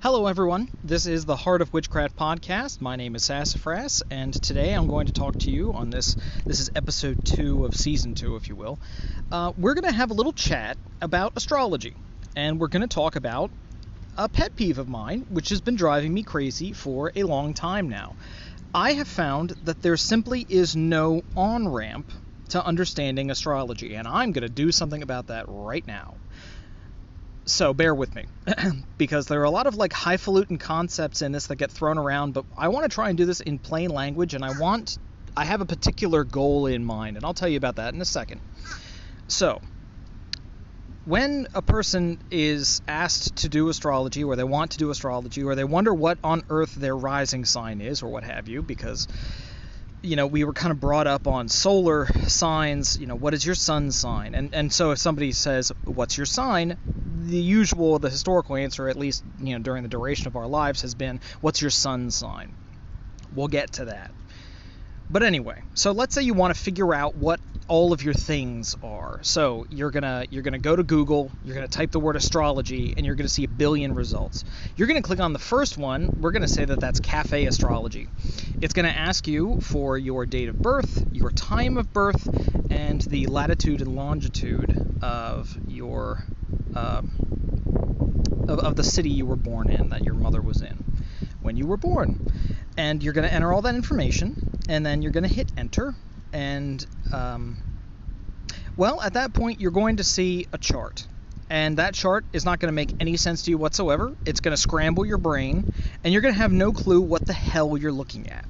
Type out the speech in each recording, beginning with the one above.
Hello everyone, this is the Heart of Witchcraft podcast. My name is Sassafras, and today I'm going to talk to you on this is episode 2 of season 2, if you will. We're going to have a little chat about astrology, and we're going to talk about a pet peeve of mine, which has been driving me crazy for a long time now. I have found that there simply is no on-ramp to understanding astrology, and I'm going to do something about that right now. So bear with me, because there are a lot of highfalutin concepts in this that get thrown around, but I want to try and do this in plain language, and I have a particular goal in mind, and I'll tell you about that in a second. So, when a person is asked to do astrology, or they want to do astrology, or they wonder what on earth their rising sign is, or what have you, because we were kind of brought up on solar signs, what is your sun sign? And so if somebody says, what's your sign? The historical answer, at least, during the duration of our lives, has been, what's your sun sign? We'll get to that. But anyway, so let's say you want to figure out what all of your things are. So you're gonna go to Google, you're gonna type the word astrology, and you're gonna see a billion results. You're gonna click on the first one. We're gonna say that that's cafe astrology. It's gonna ask you for your date of birth, your time of birth, and the latitude and longitude of your of the city you were born in, that your mother was in when you were born. And you're going to enter all that information, and then you're going to hit enter, and at that point you're going to see a chart, and that chart is not going to make any sense to you whatsoever. It's going to scramble your brain, and you're going to have no clue what the hell you're looking at.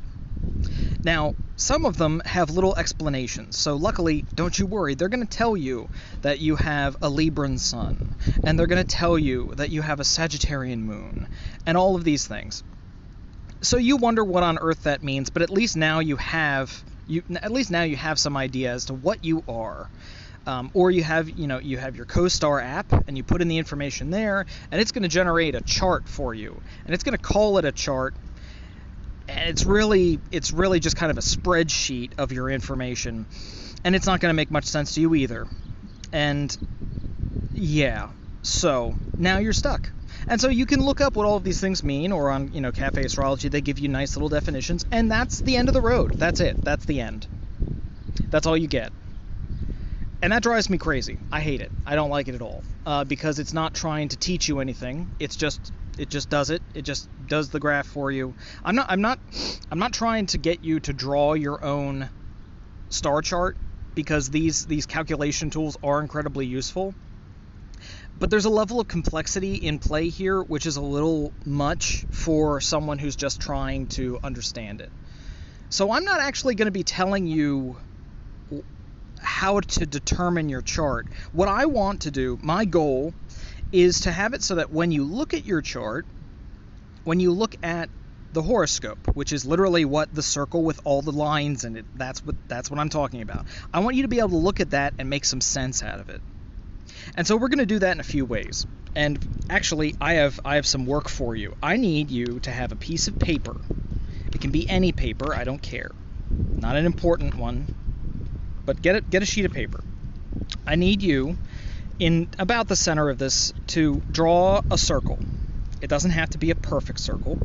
Now, some of them have little explanations, so luckily, don't you worry, they're going to tell you that you have a Libran sun, and they're going to tell you that you have a Sagittarian moon, and all of these things. So you wonder what on earth that means, but at least now you have some idea as to what you are. Or you have your CoStar app, and you put in the information there, and it's going to generate a chart for you, and it's going to call it a chart. And it's really just kind of a spreadsheet of your information, and it's not going to make much sense to you either. And yeah, so now you're stuck. And so you can look up what all of these things mean, or on, Cafe Astrology, they give you nice little definitions, and that's the end of the road. That's it. That's the end. That's all you get. And that drives me crazy. I hate it. I don't like it at all, because it's not trying to teach you anything. It just does it. It just does the graph for you. I'm not trying to get you to draw your own star chart, because these calculation tools are incredibly useful. But there's a level of complexity in play here which is a little much for someone who's just trying to understand it. So I'm not actually going to be telling you how to determine your chart. What I want to do, my goal, is to have it so that when you look at your chart, when you look at the horoscope, which is literally what the circle with all the lines in it, that's what I'm talking about. I want you to be able to look at that and make some sense out of it. And so we're going to do that in a few ways. And actually, I have some work for you. I need you to have a piece of paper. It can be any paper, I don't care. Not an important one, but get a sheet of paper. I need you, in about the center of this, to draw a circle. It doesn't have to be a perfect circle,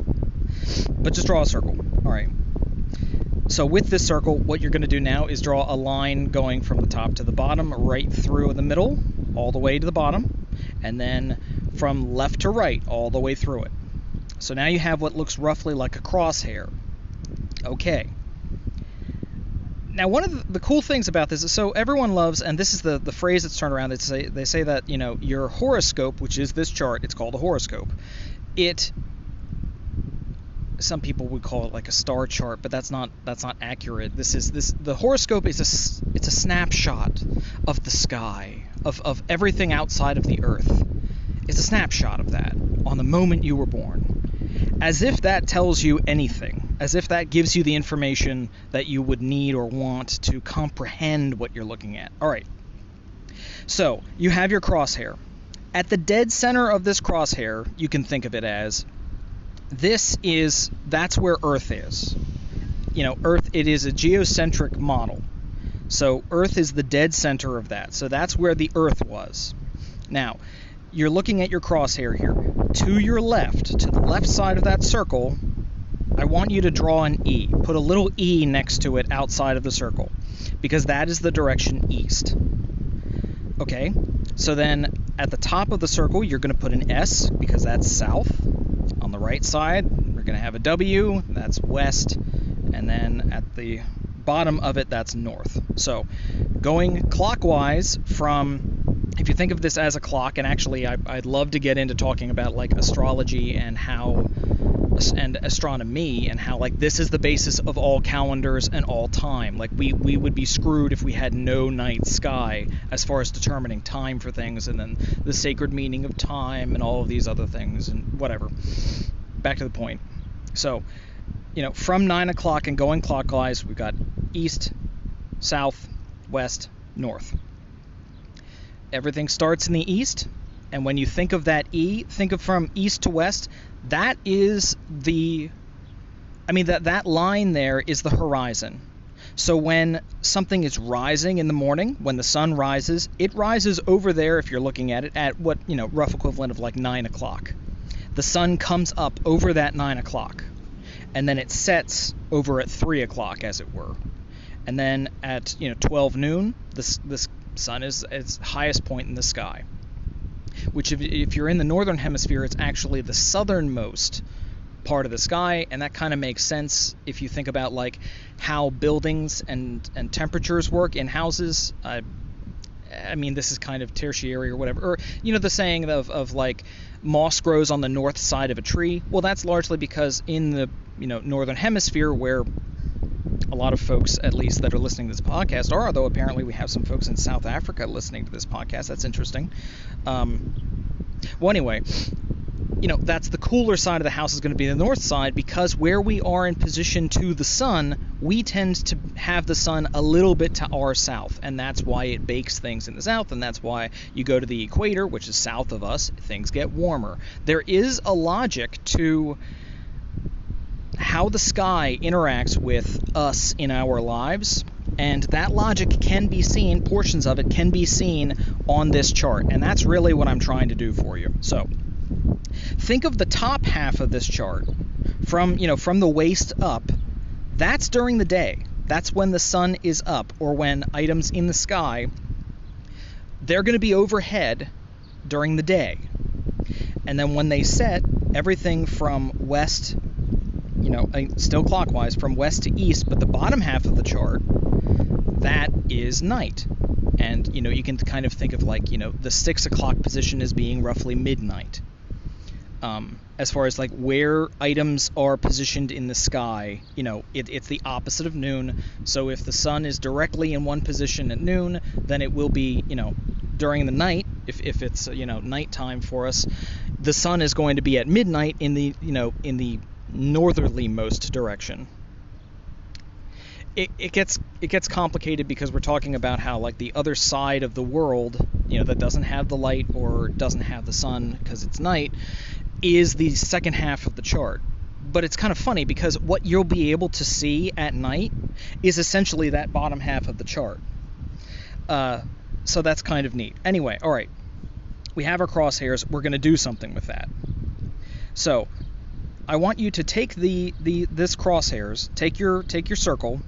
but just draw a circle. All right. So with this circle, what you're going to do now is draw a line going from the top to the bottom, right through the middle, all the way to the bottom, and then from left to right, all the way through it. So now you have what looks roughly like a crosshair. Okay. Now, one of the cool things about this is, so everyone loves, and this is the phrase that's turned around, they say that, your horoscope, which is this chart, it's called a horoscope, some people would call it like a star chart, but that's not accurate. The horoscope is it's a snapshot of the sky, of everything outside of the earth. It's a snapshot of that on the moment you were born. As if that tells you anything, as if that gives you the information that you would need or want to comprehend what you're looking at. All right. So, you have your crosshair. At the dead center of this crosshair, you can think of it as that's where Earth is. Earth, it is a geocentric model. So Earth is the dead center of that. So that's where the Earth was. Now, you're looking at your crosshair here. To your left, to the left side of that circle, I want you to draw an E. Put a little E next to it outside of the circle, because that is the direction east. Okay, so then at the top of the circle, you're going to put an S, because that's south. On the right side, we're going to have a W, that's west. And then at the bottom of it, that's north. So going clockwise from, if you think of this as a clock, and actually I'd love to get into talking about like astrology and astronomy and how like this is the basis of all calendars and all time. Like we would be screwed if we had no night sky as far as determining time for things, and then the sacred meaning of time and all of these other things and whatever. Back to the point. So, you know, from 9 o'clock and going clockwise, we've got east, south, west, north. Everything starts in the east, and when you think of that E, think of from east to west. That is that line there is the horizon. So when something is rising in the morning, when the sun rises, it rises over there, if you're looking at it, at what, you know, rough equivalent of like 9 o'clock. The sun comes up over that 9 o'clock, and then it sets over at 3 o'clock, as it were. And then at 12 noon, the sun is at its highest point in the sky. Which, if you're in the northern hemisphere, it's actually the southernmost part of the sky, and that kind of makes sense if you think about like how buildings and temperatures work in houses. I mean, this is kind of tertiary or whatever. Or, you know, the saying of like moss grows on the north side of a tree. Well, that's largely because in the northern hemisphere, where a lot of folks, at least that are listening to this podcast, are, although apparently we have some folks in South Africa listening to this podcast. That's interesting. Well, anyway, that's the cooler side of the house is going to be the north side, because where we are in position to the sun, we tend to have the sun a little bit to our south, and that's why it bakes things in the south, and that's why you go to the equator, which is south of us, things get warmer. There is a logic to how the sky interacts with us in our lives, and that logic can be seen, portions of it can be seen on this chart, and that's really what I'm trying to do for you. So think of the top half of this chart from the waist up. That's during the day. That's when the sun is up, or when items in the sky, they're going to be overhead during the day. And then when they set, everything from west, still clockwise, from west to east, but the bottom half of the chart, that is night. And, you can kind of think of like, the 6 o'clock position as being roughly midnight. As far as like where items are positioned in the sky, it's the opposite of noon. So if the sun is directly in one position at noon, then it will be, during the night, if it's, nighttime for us, the sun is going to be at midnight in the northerly-most direction. It gets complicated because we're talking about how like the other side of the world, that doesn't have the light or doesn't have the sun because it's night, is the second half of the chart. But it's kind of funny because what you'll be able to see at night is essentially that bottom half of the chart. So that's kind of neat. Anyway, all right, we have our crosshairs. We're going to do something with that. So I want you to take this crosshairs, take your circle,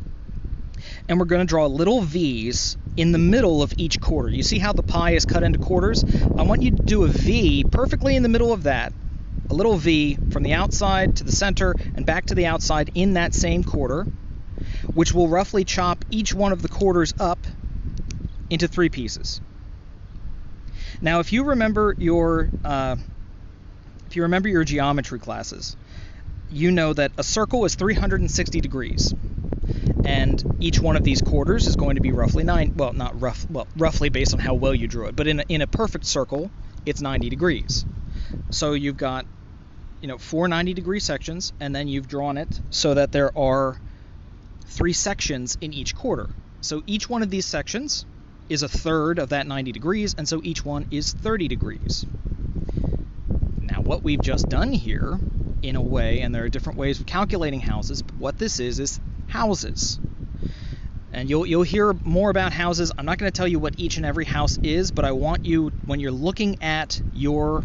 and we're going to draw little V's in the middle of each quarter. You see how the pie is cut into quarters? I want you to do a V perfectly in the middle of that, a little V from the outside to the center and back to the outside in that same quarter, which will roughly chop each one of the quarters up into 3 pieces. Now, if you remember your geometry classes, you know that a circle is 360 degrees, and each one of these quarters is going to be roughly roughly based on how well you drew it, but in a perfect circle, it's 90 degrees. So you've got 4 90-degree sections, and then you've drawn it so that there are 3 sections in each quarter. So each one of these sections is a third of that 90 degrees, and so each one is 30 degrees. Now, what we've just done here, in a way, and there are different ways of calculating houses, but what this is houses. And you'll hear more about houses. I'm not going to tell you what each and every house is, but I want you, when you're looking at your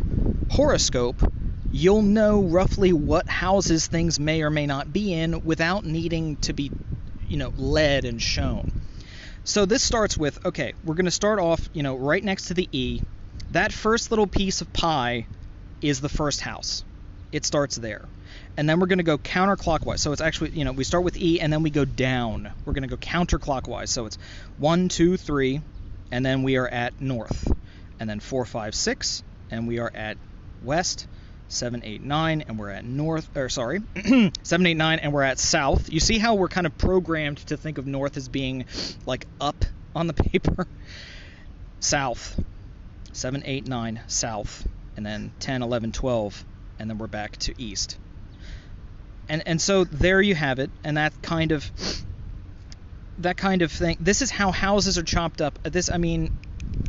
horoscope, you'll know roughly what houses things may or may not be in without needing to be, led and shown. So this starts with, okay, we're going to start off, right next to the E. That first little piece of pie is the first house. It starts there. And then we're going to go counterclockwise. So it's actually, we start with E and then we go down. We're going to go counterclockwise. So it's 1, 2, 3, and then we are at north. And then 4, 5, 6, and we are at west. 7, 8, 9, and we're at 7, 8, 9, and we're at south. You see how we're kind of programmed to think of north as being like up on the paper? South. 7, 8, 9, south. And then 10, 11, 12, and then we're back to east. And so there you have it, and that kind of thing. This is how houses are chopped up.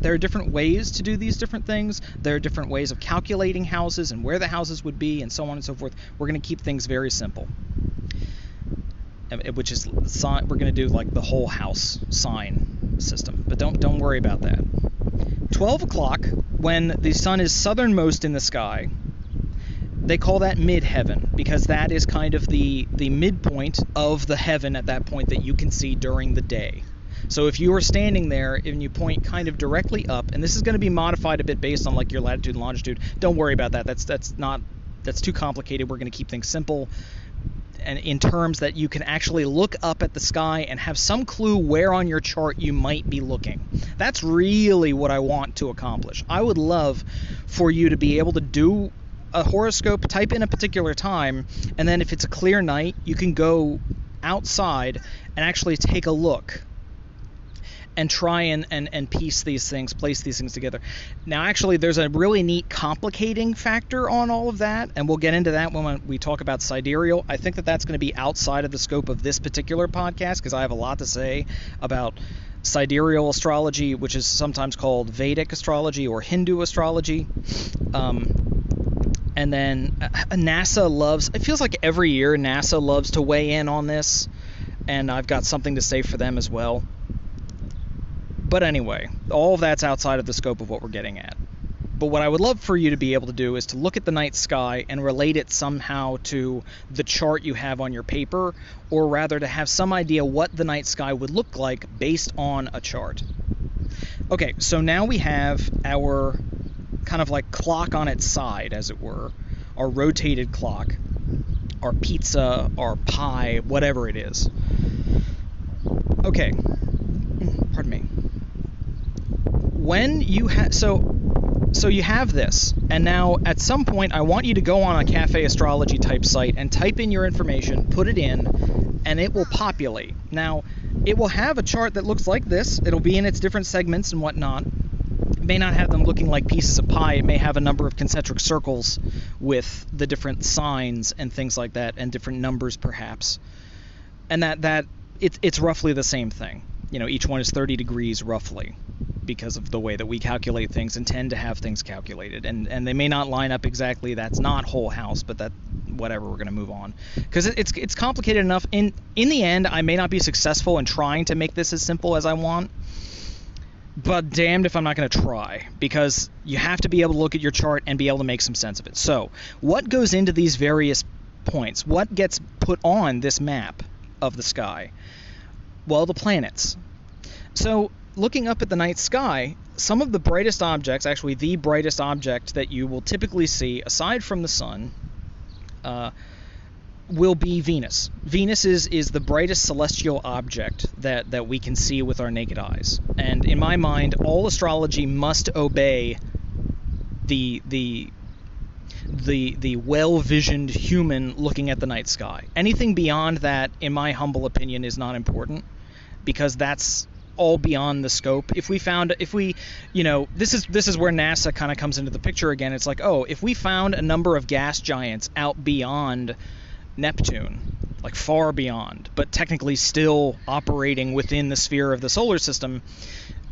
There are different ways to do these different things. There are different ways of calculating houses and where the houses would be and so on and so forth. We're going to keep things very simple, which is we're going to do like the whole house sign system. But don't worry about that. 12 o'clock, when the sun is southernmost in the sky, they call that mid-heaven, because that is kind of the midpoint of the heaven at that point that you can see during the day. So if you are standing there and you point kind of directly up, and this is going to be modified a bit based on like your latitude and longitude, don't worry about that. That's too complicated. We're going to keep things simple and in terms that you can actually look up at the sky and have some clue where on your chart you might be looking. That's really what I want to accomplish. I would love for you to be able to do a horoscope, type in a particular time, and then if it's a clear night, you can go outside and actually take a look and try and place these things together. Now, actually, there's a really neat complicating factor on all of that, and we'll get into that when we talk about sidereal. I think that's going to be outside of the scope of this particular podcast, because I have a lot to say about sidereal astrology, which is sometimes called Vedic astrology or Hindu astrology. And then NASA loves, it feels like every year NASA loves to weigh in on this, and I've got something to say for them as well. But anyway, all of that's outside of the scope of what we're getting at. But what I would love for you to be able to do is to look at the night sky and relate it somehow to the chart you have on your paper, or rather to have some idea what the night sky would look like based on a chart. Okay, so now we have our kind of like clock on its side, as it were, our rotated clock, our pizza, our pie, whatever it is. Okay, pardon me. When you have so you have this, and now at some point I want you to go on a cafe astrology type site and type in your information, put it in, and it will populate. Now, it will have a chart that looks like this. It'll be in its different segments and whatnot. It may not have them looking like pieces of pie. It may have a number of concentric circles with the different signs and things like that, and different numbers perhaps. And it's roughly the same thing. Each one is 30 degrees roughly, because of the way that we calculate things and tend to have things calculated. And they may not line up exactly. That's not whole house, but that whatever, we're going to move on. Because it's complicated enough. In the end, I may not be successful in trying to make this as simple as I want, but damned if I'm not going to try, because you have to be able to look at your chart and be able to make some sense of it. So, what goes into these various points? What gets put on this map of the sky? Well, the planets. So, looking up at the night sky, some of the brightest objects, actually the brightest object that you will typically see, aside from the sun, will be Venus. Venus is the brightest celestial object that we can see with our naked eyes. And in my mind, all astrology must obey the well-visioned human looking at the night sky. Anything beyond that, in my humble opinion, is not important, because that's all beyond the scope. This is where NASA kind of comes into the picture again. It's like, if we found a number of gas giants out beyond Neptune, like far beyond, but technically still operating within the sphere of the solar system,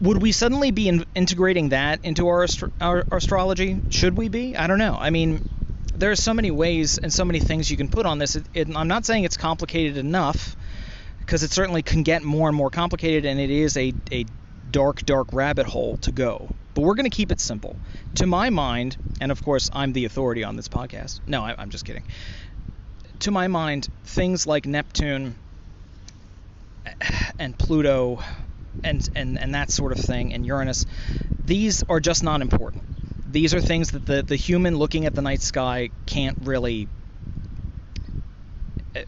would we suddenly be integrating that into our astrology? Should we be? I don't know. I mean, there's so many ways and so many things you can put on this. I'm not saying it's complicated enough, because it certainly can get more and more complicated, and it is a dark rabbit hole to go. But we're going to keep it simple. To my mind, and of course I'm the authority on this podcast. No, I'm just kidding. To my mind, things like Neptune and Pluto and that sort of thing, and Uranus, these are just not important. These are things that the human looking at the night sky can't really,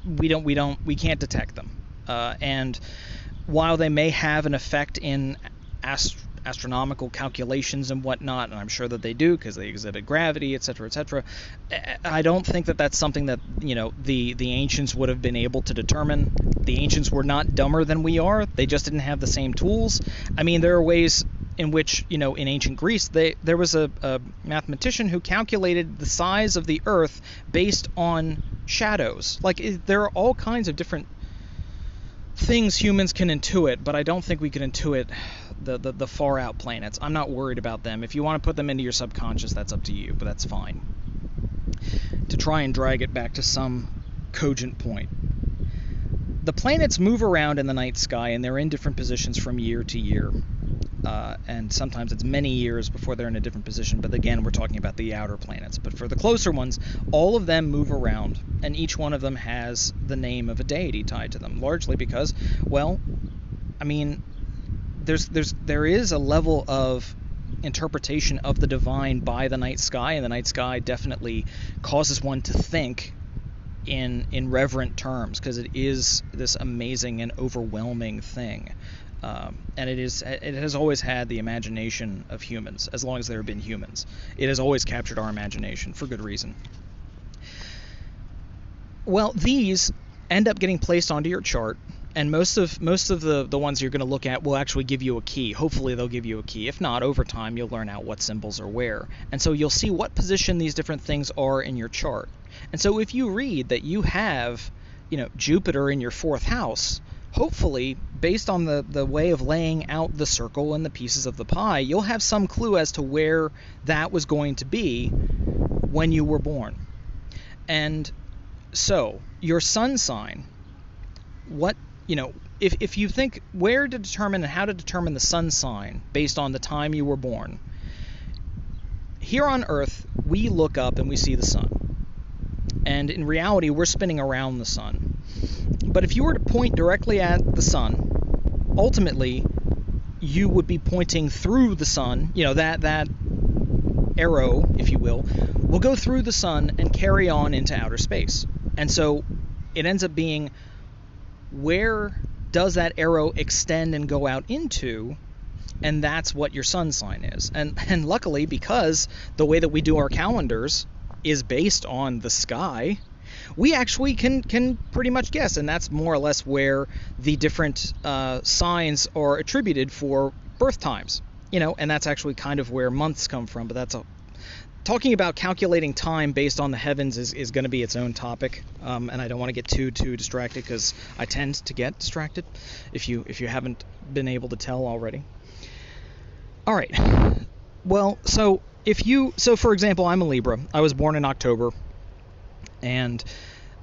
we can't detect them. And while they may have an effect in astronomical calculations and whatnot, and I'm sure that they do because they exhibit gravity, etc., I don't think that that's something that, you know, the ancients would have been able to determine. The ancients were not dumber than we are. They just didn't have the same tools. I mean, there are ways in which, you know, in ancient Greece, there was a mathematician who calculated the size of the Earth based on shadows. Like, there are all kinds of different things humans can intuit, but I don't think we can intuit the far out planets. I'm not worried about them. If you want to put them into your subconscious, that's up to you, but that's fine. To try and drag it back to some cogent point. The planets move around in the night sky, and they're in different positions from year to year. And sometimes it's many years before they're in a different position, but again, we're talking about the outer planets. But for the closer ones, all of them move around, and each one of them has the name of a deity tied to them, largely because, well, I mean, there is a level of interpretation of the divine by the night sky, and the night sky definitely causes one to think in reverent terms, because it is this amazing and overwhelming thing. And it has always had the imagination of humans, as long as there have been humans. It has always captured our imagination, for good reason. Well, these end up getting placed onto your chart, and most of the ones you're going to look at will actually give you a key. Hopefully they'll give you a key. If not, over time you'll learn out what symbols are where. And so you'll see what position these different things are in your chart. And so if you read that you have, you know, Jupiter in your 4th house, hopefully, based on the way of laying out the circle and the pieces of the pie, you'll have some clue as to where that was going to be when you were born. And so, your sun sign, what, you know, if you think where to determine and how to determine the sun sign based on the time you were born, here on Earth, we look up and we see the sun. And in reality, we're spinning around the sun. But if you were to point directly at the sun, ultimately, you would be pointing through the sun. You know, that arrow, if you will go through the sun and carry on into outer space. And so it ends up being, where does that arrow extend and go out into? And that's what your sun sign is. And luckily, because the way that we do our calendars is based on the sky, we actually can pretty much guess, and that's more or less where the different signs are attributed for birth times. You know, and that's actually kind of where months come from, but talking about calculating time based on the heavens is going to be its own topic, and I don't want to get too distracted, because I tend to get distracted, if you haven't been able to tell already. All right. Well, so for example, I'm a Libra. I was born in October, and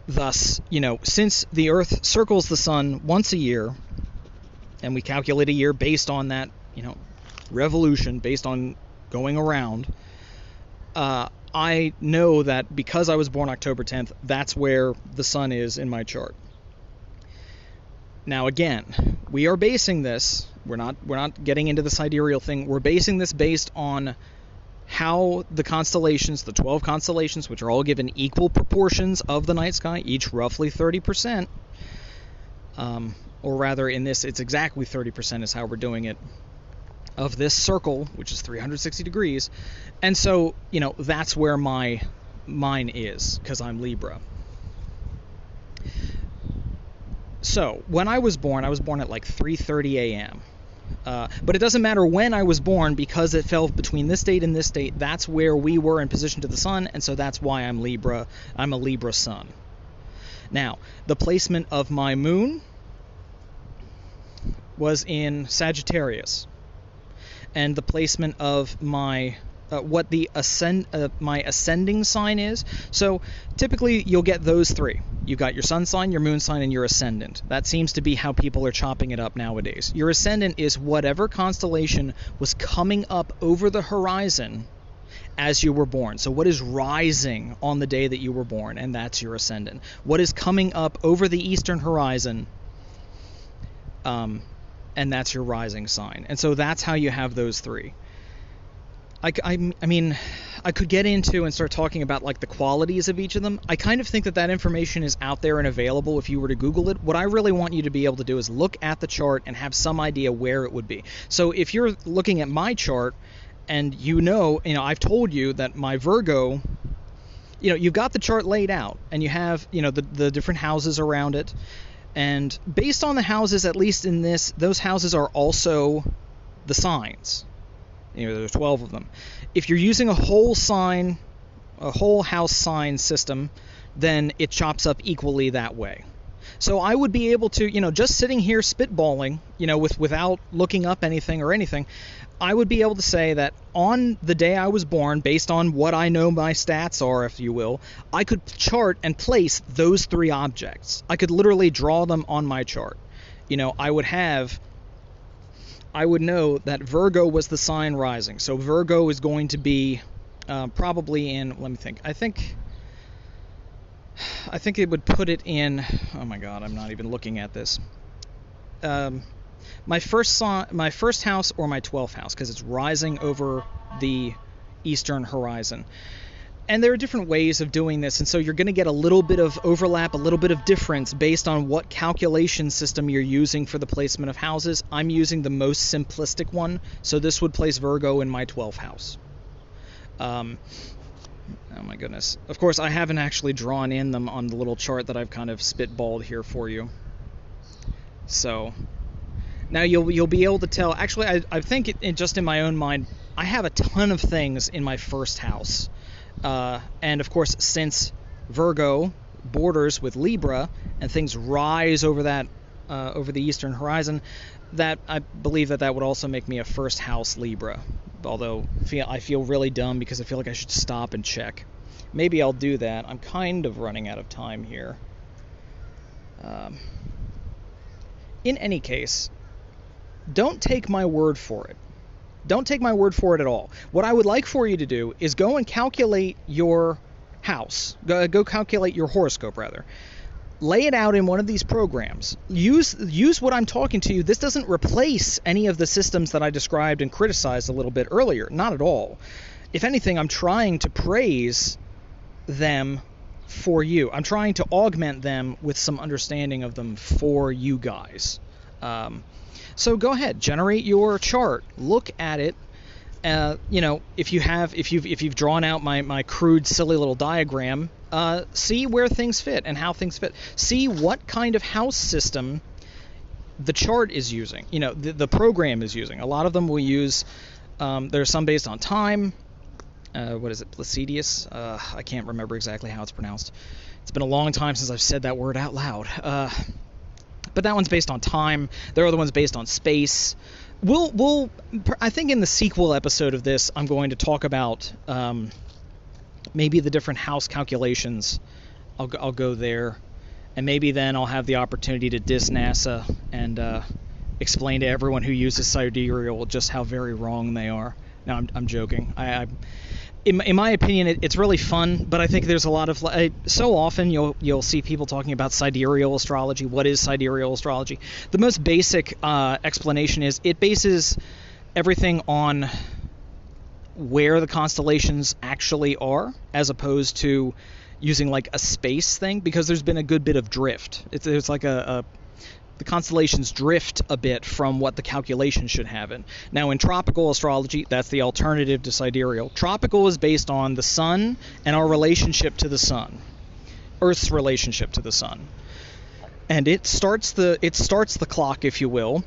thus, you know, since the Earth circles the sun once a year, and we calculate a year based on that, you know, revolution, based on going around, I know that because I was born October 10th, that's where the sun is in my chart. Now again, we are basing this, we're not getting into the sidereal thing, we're basing this based on how the constellations, the 12 constellations, which are all given equal proportions of the night sky, each roughly 30%, or rather in this, it's exactly 30% is how we're doing it, of this circle, which is 360 degrees. And so, you know, that's where mine is, because I'm Libra. So, when I was born at like 3:30 a.m. But it doesn't matter when I was born, because it fell between this date and this date. That's where we were in position to the sun, and so that's why I'm Libra. I'm a Libra sun. Now, the placement of my moon was in Sagittarius, and the placement of my what the my ascending sign is. So typically you'll get those three. You've got your sun sign, your moon sign, and your ascendant. That seems to be how people are chopping it up nowadays. Your ascendant is whatever constellation was coming up over the horizon as you were born. So what is rising on the day that you were born, and that's your ascendant. What is coming up over the eastern horizon, and that's your rising sign. And so that's how you have those three. I mean, I could get into and start talking about like the qualities of each of them. I kind of think that information is out there and available if you were to Google it. What I really want you to be able to do is look at the chart and have some idea where it would be. So if you're looking at my chart and you know, I've told you that my Virgo, you've got the chart laid out and you have, the different houses around it. And based on the houses, at least in this, those houses are also the signs. There's 12 of them. If you're using a whole house sign system, then it chops up equally that way. So I would be able to, just sitting here spitballing, without looking up anything or anything, I would be able to say that on the day I was born, based on what I know my stats are, if you will, I could chart and place those three objects. I could literally draw them on my chart. I would know that Virgo was the sign rising. So Virgo is going to be probably in, let me think. I think it would put it in, oh my God, I'm not even looking at this. My first house or my 12th house, because it's rising over the eastern horizon. And there are different ways of doing this, and so you're going to get a little bit of overlap, a little bit of difference based on what calculation system you're using for the placement of houses. I'm using the most simplistic one, so this would place Virgo in my 12th house. Oh my goodness. Of course, I haven't actually drawn in them on the little chart that I've kind of spitballed here for you. So now you'll be able to tell. Actually, I think just in my own mind, I have a ton of things in my first house. And of course, since Virgo borders with Libra and things rise over that over the eastern horizon, that I believe that would also make me a first house Libra. Although I feel really dumb because I feel like I should stop and check. Maybe I'll do that. I'm kind of running out of time here. In any case, don't take my word for it. Don't take my word for it at all. What I would like for you to do is go and calculate your house. Go calculate your horoscope, rather. Lay it out in one of these programs. Use what I'm talking to you. This doesn't replace any of the systems that I described and criticized a little bit earlier. Not at all. If anything, I'm trying to praise them for you. I'm trying to augment them with some understanding of them for you guys. So go ahead, generate your chart. Look at it. If you've drawn out my crude, silly little diagram, see where things fit and how things fit. See what kind of house system the chart is using. The program is using. A lot of them will use. There's some based on time. What is it? Placidius? I can't remember exactly how it's pronounced. It's been a long time since I've said that word out loud. But that one's based on time. There are other ones based on space. I think in the sequel episode of this, I'm going to talk about maybe the different house calculations. I'll go there, and maybe then I'll have the opportunity to diss NASA and explain to everyone who uses sidereal just how very wrong they are. No, I'm joking. In my opinion, it's really fun, but I think there's a lot of so often you'll see people talking about sidereal astrology. What is sidereal astrology? The most basic explanation is it bases everything on where the constellations actually are, as opposed to using like a space thing, because there's been a good bit of drift. It's like the constellations drift a bit from what the calculation should have in. Now, in tropical astrology, that's the alternative to sidereal. Tropical is based on the sun and our relationship to the sun, Earth's relationship to the sun, and it starts the clock, if you will,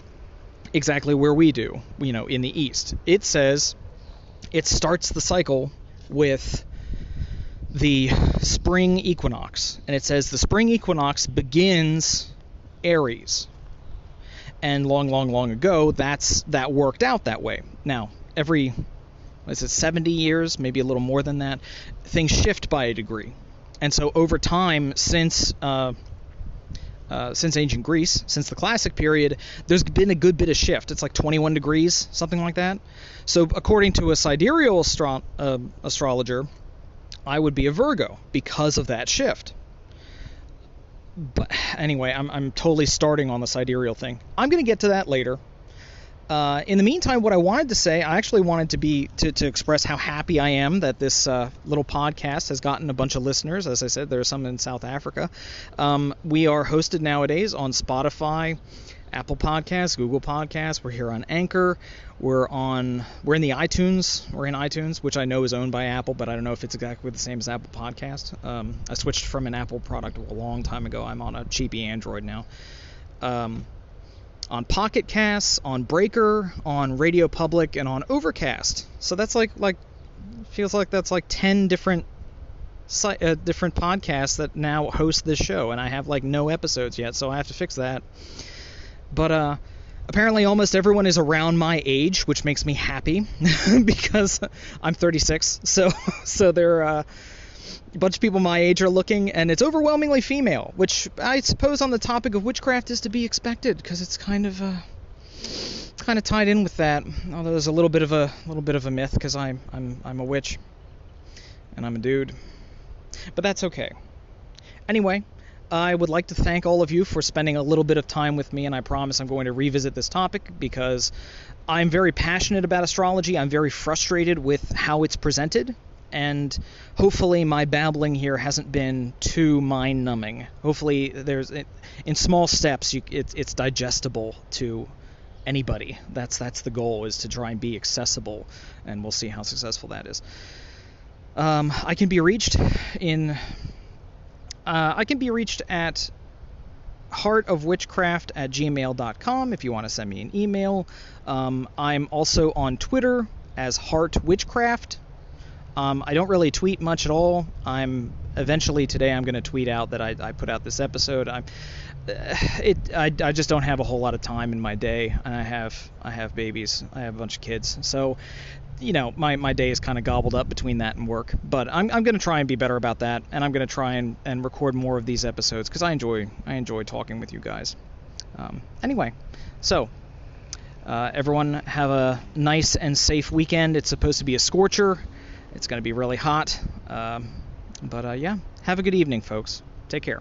exactly where we do. In the east, it says it starts the cycle with the spring equinox, and it says the spring equinox begins Aries, and long ago that worked out that way. Now is it 70 years, maybe a little more than that, things shift by a degree. And so over time, since ancient Greece, since the classic period, there's been a good bit of shift. It's like 21 degrees, something like that. So according to a sidereal astrologer, I would be a Virgo because of that shift. But anyway, I'm totally starting on the sidereal thing. I'm going to get to that later. In the meantime, what I wanted to say, I actually wanted to express how happy I am that this little podcast has gotten a bunch of listeners. As I said, there are some in South Africa. We are hosted nowadays on Spotify, Apple Podcasts, Google Podcasts. We're here on Anchor. We're in the iTunes. We're in iTunes, which I know is owned by Apple, but I don't know if it's exactly the same as Apple Podcast. I switched from an Apple product a long time ago. I'm on a cheapy Android now. On Pocket Casts, on Breaker, on Radio Public, and on Overcast. So that's like feels like that's like 10 different podcasts that now host this show, and I have like no episodes yet, so I have to fix that. But apparently almost everyone is around my age, which makes me happy because I'm 36. So there are a bunch of people my age are looking, and it's overwhelmingly female, which I suppose on the topic of witchcraft is to be expected, because it's kind of tied in with that. Although there's a little bit of a myth, because I'm a witch and I'm a dude, but that's okay. Anyway, I would like to thank all of you for spending a little bit of time with me, and I promise I'm going to revisit this topic because I'm very passionate about astrology. I'm very frustrated with how it's presented. And hopefully my babbling here hasn't been too mind-numbing. Hopefully in small steps it's digestible to anybody. That's the goal, is to try and be accessible, and we'll see how successful that is. I can be reached at heartofwitchcraft@gmail.com if you want to send me an email. I'm also on Twitter as heartwitchcraft. I don't really tweet much at all. Eventually today I'm going to tweet out that I put out this episode. I just don't have a whole lot of time in my day, and I have babies. I have a bunch of kids, so my day is kind of gobbled up between that and work. But I'm going to try and be better about that, and I'm going to try and record more of these episodes because I enjoy talking with you guys. Anyway, so everyone have a nice and safe weekend. It's supposed to be a scorcher. It's going to be really hot. But yeah, have a good evening, folks. Take care.